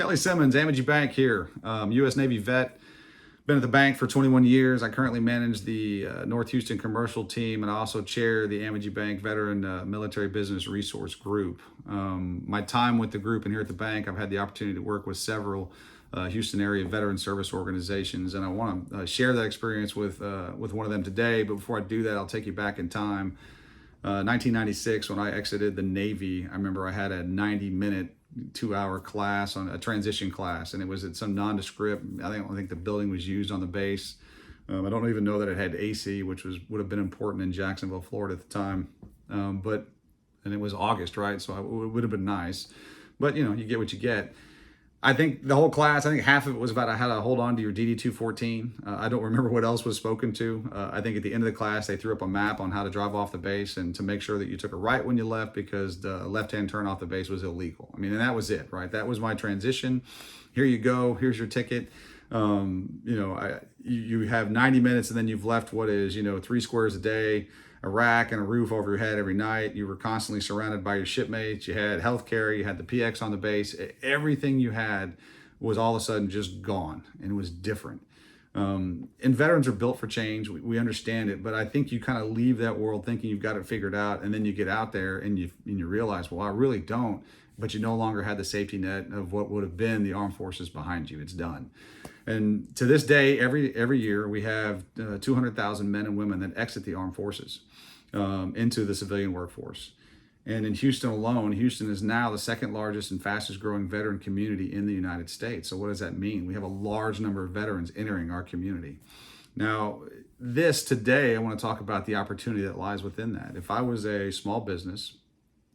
Kelley Simmons, Amegy Bank here, U.S. Navy vet. Been at the bank for 21 years. I currently manage the North Houston commercial team, and I also chair the Amegy Bank Veteran Military Business Resource Group. My time with the group and here at the bank, I've had the opportunity to work with several Houston area veteran service organizations, and I want to share that experience with one of them today. But before I do that, I'll take you back in time. 1996, when I exited the Navy, I remember I had a 90-minute 2-hour class on a transition class, and it was at some nondescript. I don't think the building was used on the base. I don't even know that it had AC, which would have been important in Jacksonville, Florida at the time. And it was August, right? So it would have been nice, but you get what you get. I think the whole class, I think half of it was about how to hold on to your DD-214. I don't remember what else was spoken to. I think at the end of the class, they threw up a map on how to drive off the base and to make sure that you took a right when you left, because the left-hand turn off the base was illegal. I mean, and that was it, right? That was my transition. Here you go. Here's your ticket. You have 90 minutes, and then you've left what is, 3 squares a day, a rack and a roof over your head every night. You were constantly surrounded by your shipmates. You had healthcare. You had the PX on the base. Everything you had was all of a sudden just gone, and it was different. And veterans are built for change. We understand it, but I think you kind of leave that world thinking you've got it figured out, and then you get out there and you realize, well, I really don't. But you no longer had the safety net of what would have been the armed forces behind you. It's done. And to this day, every year we have 200,000 men and women that exit the armed forces into the civilian workforce. And in Houston alone, Houston is now the second largest and fastest growing veteran community in the United States. So what does that mean? We have a large number of veterans entering our community. Now, today, I want to talk about the opportunity that lies within that. If I was a small business,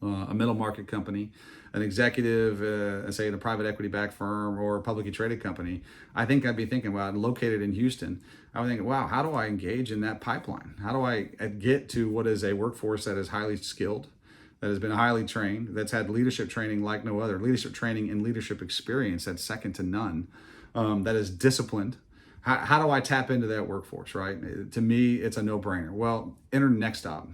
a middle market company, an executive, say in a private equity backed firm or a publicly traded company, I think I'd be thinking, well, located in Houston, I would think, wow, how do I engage in that pipeline? How do I get to what is a workforce that is highly skilled, that has been highly trained, that's had leadership training like no other, leadership training and leadership experience that's second to none, that is disciplined? How do I tap into that workforce, right? To me, it's a no-brainer. Well, enter NextOp.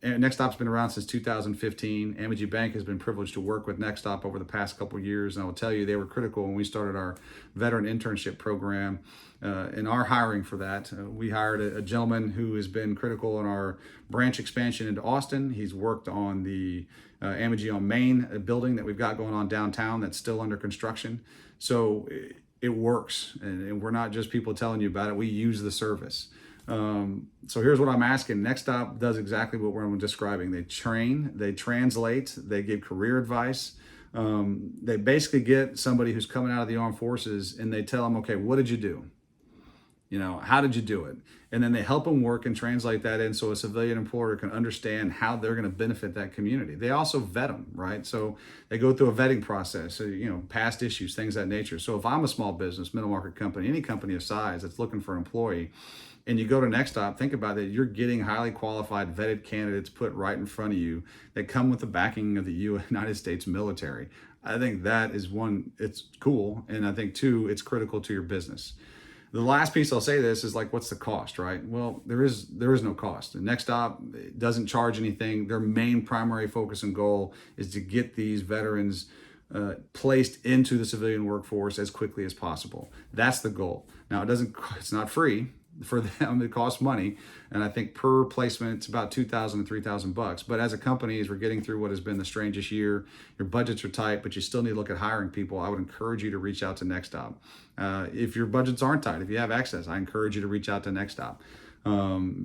NextOp's been around since 2015. Amegy Bank has been privileged to work with NextOp over the past couple of years, and I will tell you they were critical when we started our veteran internship program. In our hiring for that, we hired a gentleman who has been critical in our branch expansion into Austin. He's worked on the Amegy on Main building that we've got going on downtown that's still under construction. So it works, and we're not just people telling you about it. We use the service. So here's what I'm asking. NextOp does exactly what we're describing. They train, they translate, they give career advice. They basically get somebody who's coming out of the armed forces and they tell them, okay, what did you do? How did you do it? And then they help them work and translate that in so a civilian employer can understand how they're going to benefit that community. They also vet them, right? So they go through a vetting process, so, past issues, things of that nature. So if I'm a small business, middle market company, any company of size that's looking for an employee, and you go to NextOp, think about it, you're getting highly qualified, vetted candidates put right in front of you that come with the backing of the United States military. I think that is one, it's cool. And I think two, it's critical to your business. The last piece I'll say this is what's the cost, right? Well, there is no cost. And NextOp doesn't charge anything. Their main primary focus and goal is to get these veterans placed into the civilian workforce as quickly as possible. That's the goal. Now, it's not free. For them, it costs money, and I think per placement it's about $2,000 to $3,000. But as a company, as we're getting through what has been the strangest year, your budgets are tight, but you still need to look at hiring people. I would encourage you to reach out to NextOp. If your budgets aren't tight, if you have access, I encourage you to reach out to NextOp.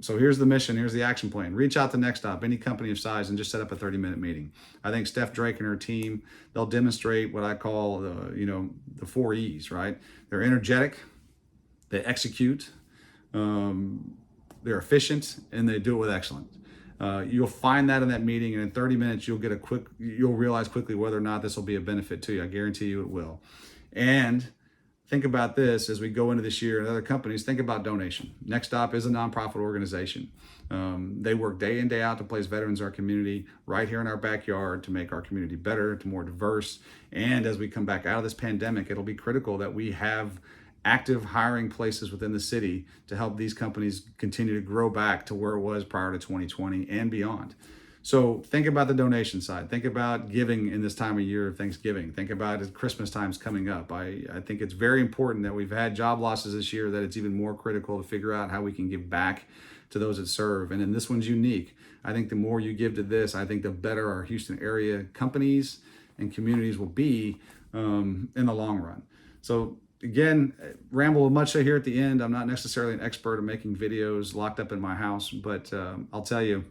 So here's the mission, here's the action plan. Reach out to NextOp, any company of size, and just set up a 30-minute meeting. I think Steph Drake and her team, they'll demonstrate what I call the 4 E's, right? They're energetic, they execute, they're efficient, and they do it with excellence. You'll find that in that meeting, and in 30 minutes you'll realize quickly whether or not this will be a benefit to you. I guarantee you it will. And think about this as we go into this year, and other companies, think about donation. NextOp is a nonprofit organization. They work day in, day out to place veterans in our community right here in our backyard to make our community better, to more diverse. And as we come back out of this pandemic, it'll be critical that we have active hiring places within the city to help these companies continue to grow back to where it was prior to 2020 and beyond. So think about the donation side. Think about giving in this time of year of Thanksgiving. Think about as Christmas time's coming up. I think it's very important that we've had job losses this year, that it's even more critical to figure out how we can give back to those that serve. And then this one's unique. I think the more you give to this, I think the better our Houston area companies and communities will be in the long run. So again, ramble much here at the end. I'm not necessarily an expert at making videos locked up in my house, but I'll tell you,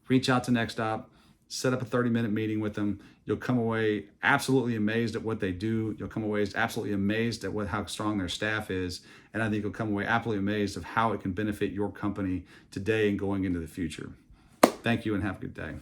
reach out to NextOp, set up a 30-minute meeting with them. You'll come away absolutely amazed at what they do. You'll come away absolutely amazed at how strong their staff is. And I think you'll come away absolutely amazed of how it can benefit your company today and going into the future. Thank you and have a good day.